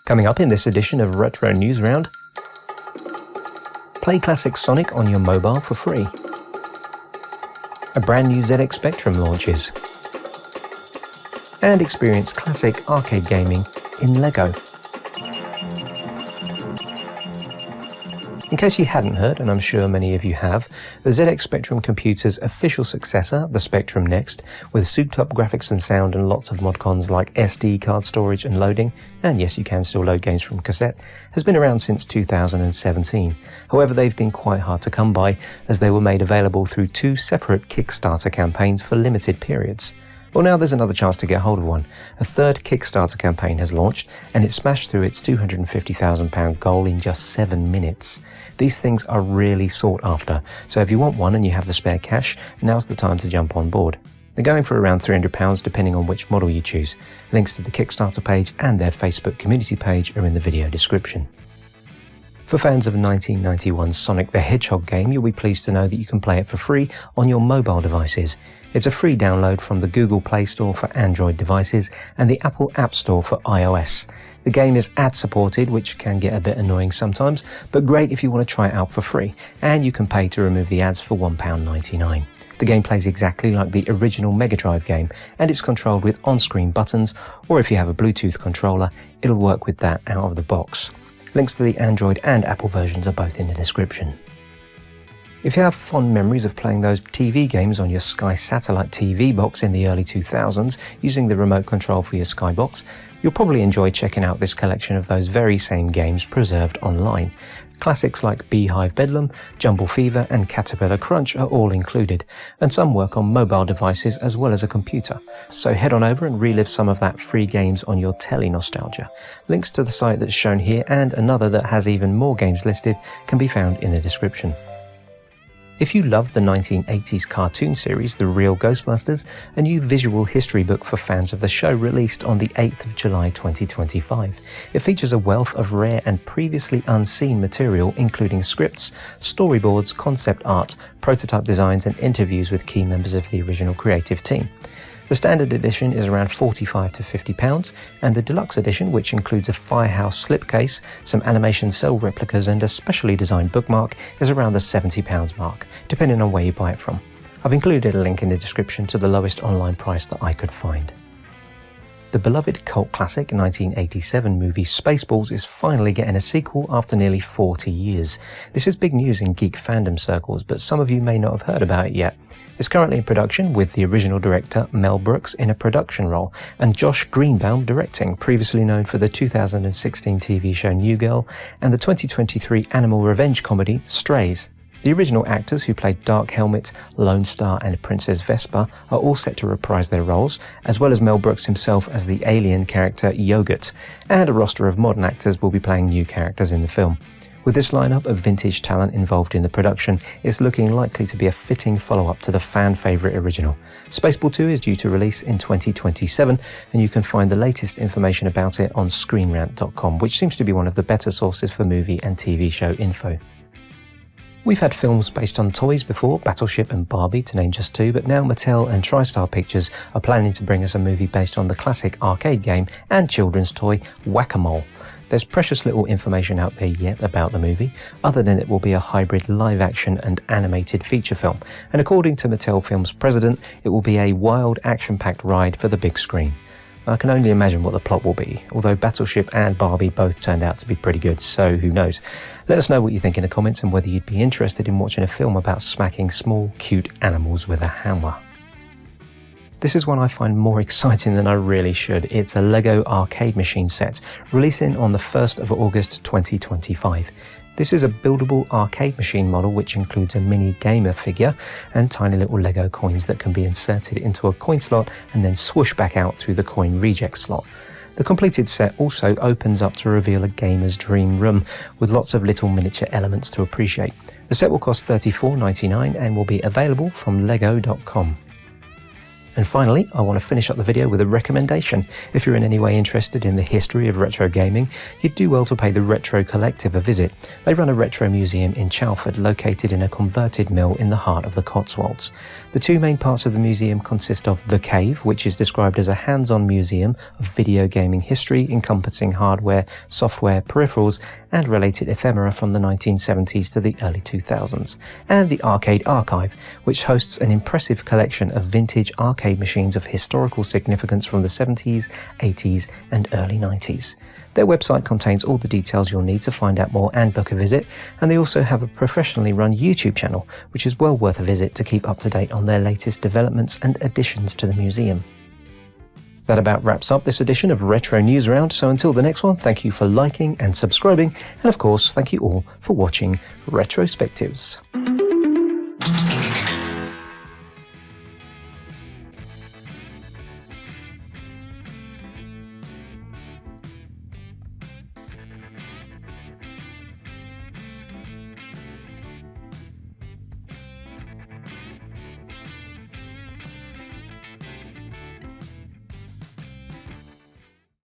Coming up in this edition of Retro Newsround, play classic Sonic on your mobile for free. A brand new ZX Spectrum launches. And experience classic arcade gaming in LEGO. In case you hadn't heard, and I'm sure many of you have, the ZX Spectrum computer's official successor, the Spectrum Next, with souped-up graphics and sound and lots of modcons like SD card storage and loading, and yes, you can still load games from cassette, has been around since 2017. However, they've been quite hard to come by, as they were made available through 2 separate Kickstarter campaigns for limited periods. Well, now there's another chance to get hold of one. A third Kickstarter campaign has launched, and it smashed through its £250,000 goal in just 7 minutes. These things are really sought after, so if you want one and you have the spare cash, now's the time to jump on board. They're going for around £300 depending on which model you choose. Links to the Kickstarter page and their Facebook community page are in the video description. For fans of 1991's Sonic the Hedgehog game, you'll be pleased to know that you can play it for free on your mobile devices. It's a free download from the Google Play Store for Android devices and the Apple App Store for iOS. The game is ad-supported, which can get a bit annoying sometimes, but great if you want to try it out for free, and you can pay to remove the ads for £1.99. The game plays exactly like the original Mega Drive game, and it's controlled with on-screen buttons, or if you have a Bluetooth controller, it'll work with that out of the box. Links to the Android and Apple versions are both in the description. If you have fond memories of playing those TV games on your Sky satellite TV box in the early 2000s using the remote control for your Sky box, you'll probably enjoy checking out this collection of those very same games preserved online. Classics like Beehive Bedlam, Jumble Fever and Caterpillar Crunch are all included, and some work on mobile devices as well as a computer. So head on over and relive some of that free games on your telly nostalgia. Links to the site that's shown here and another that has even more games listed can be found in the description. If you loved the 1980s cartoon series The Real Ghostbusters, a new visual history book for fans of the show released on the 8th of July 2025. It features a wealth of rare and previously unseen material, including scripts, storyboards, concept art, prototype designs and interviews with key members of the original creative team. The standard edition is around £45 to £50, and the deluxe edition, which includes a Firehouse slipcase, some animation cell replicas and a specially designed bookmark, is around the £70 mark, depending on where you buy it from. I've included a link in the description to the lowest online price that I could find. The beloved cult classic 1987 movie Spaceballs is finally getting a sequel after nearly 40 years. This is big news in geek fandom circles, but some of you may not have heard about it yet. It's currently in production with the original director Mel Brooks in a production role and Josh Greenbaum directing, previously known for the 2016 TV show New Girl and the 2023 animal revenge comedy Strays. The original actors who played Dark Helmet, Lone Star and Princess Vespa are all set to reprise their roles, as well as Mel Brooks himself as the alien character Yogurt, and a roster of modern actors will be playing new characters in the film. With this lineup of vintage talent involved in the production, it's looking likely to be a fitting follow-up to the fan-favourite original. Spaceball 2 is due to release in 2027, and you can find the latest information about it on ScreenRant.com, which seems to be one of the better sources for movie and TV show info. We've had films based on toys before, Battleship and Barbie to name just 2, but now Mattel and TriStar Pictures are planning to bring us a movie based on the classic arcade game and children's toy Whac-a-Mole. There's precious little information out there yet about the movie, other than it will be a hybrid live-action and animated feature film, and according to Mattel Films' president, it will be a wild, action-packed ride for the big screen. I can only imagine what the plot will be, although Battleship and Barbie both turned out to be pretty good, so who knows. Let us know what you think in the comments and whether you'd be interested in watching a film about smacking small, cute animals with a hammer. This is one I find more exciting than I really should. It's a LEGO arcade machine set, releasing on the 1st of August 2025. This is a buildable arcade machine model which includes a mini gamer figure and tiny little LEGO coins that can be inserted into a coin slot and then swoosh back out through the coin reject slot. The completed set also opens up to reveal a gamer's dream room with lots of little miniature elements to appreciate. The set will cost $34.99 and will be available from lego.com. And finally, I want to finish up the video with a recommendation. If you're in any way interested in the history of retro gaming, you'd do well to pay the Retro Collective a visit. They run a retro museum in Chalford, located in a converted mill in the heart of the Cotswolds. The two main parts of the museum consist of The Cave, which is described as a hands-on museum of video gaming history encompassing hardware, software, peripherals, and related ephemera from the 1970s to the early 2000s, and the Arcade Archive, which hosts an impressive collection of vintage arcade machines of historical significance from the 70s, 80s, and early 90s. Their website contains all the details you'll need to find out more and book a visit, and they also have a professionally run YouTube channel, which is well worth a visit to keep up to date on their latest developments and additions to the museum. That about wraps up this edition of Retro Newsround, so until the next one, thank you for liking and subscribing, and of course, thank you all for watching Retrospectives.